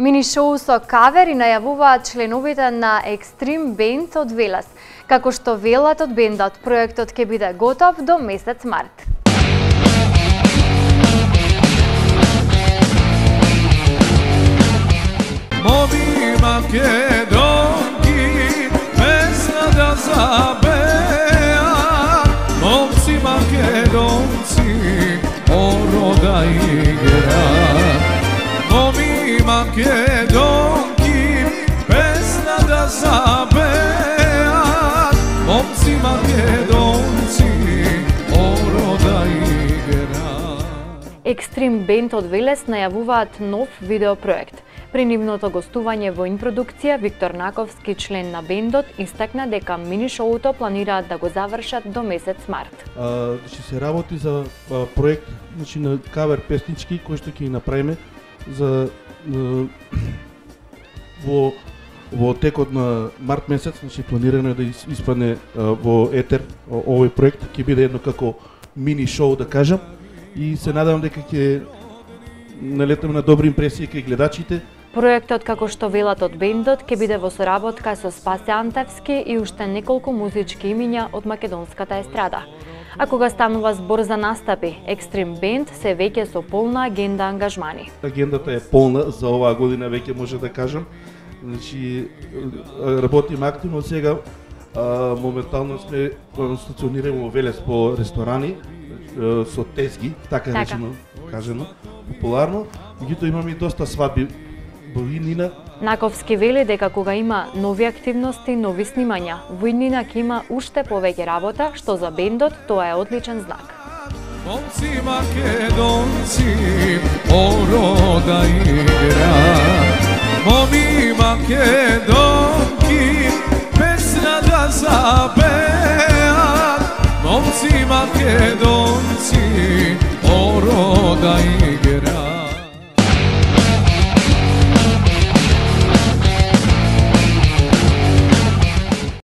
Мини шоу со кавер и најавуваат членовите на Extreme Band од Велес. Како што велат од бендот, проектот ќе биде готов до месец март. Моми македонки, песна да забеа, момци македонци, орода игра. Моми македонки, песна да забеа, момци македонци, орода игра. Extreme Band од Велес најавуваат нов видеопроект. При нивното гостување во инпродукција, Виктор Наковски, член на бендот, истакна дека мини шоуто планираат да го завршат до месец март. Ќе се работи за проект на кавер песнички кои што ќе ги направиме за во текот на март месец, планирано е да испадне во етер овој проект, ќе биде едно како мини шоу да кажам, и се надевам дека ќе налетаме на добри импресии кај гледачите. Проектот, како што велат од бендот, ќе биде во соработка со Спасе Антевски и уште неколку музички имиња од македонската естрада. А кога станува збор за настапи, Extreme Band се веќе со полна агенда ангажмани. Агендата е полна за оваа година, веќе може да кажам. Работиме активно сега. Моментално сме стационирани во Велес по ресторани со тезги, така речено, кажено, популарно. Меѓутоа имаме и доста свадби. Нина Наковски вели дека кога има нови активности, нови снимања, во иднина ќе има уште повеќе работа, што за бендот тоа е одличен знак. Момци македонци, орода игра. Моми македонци,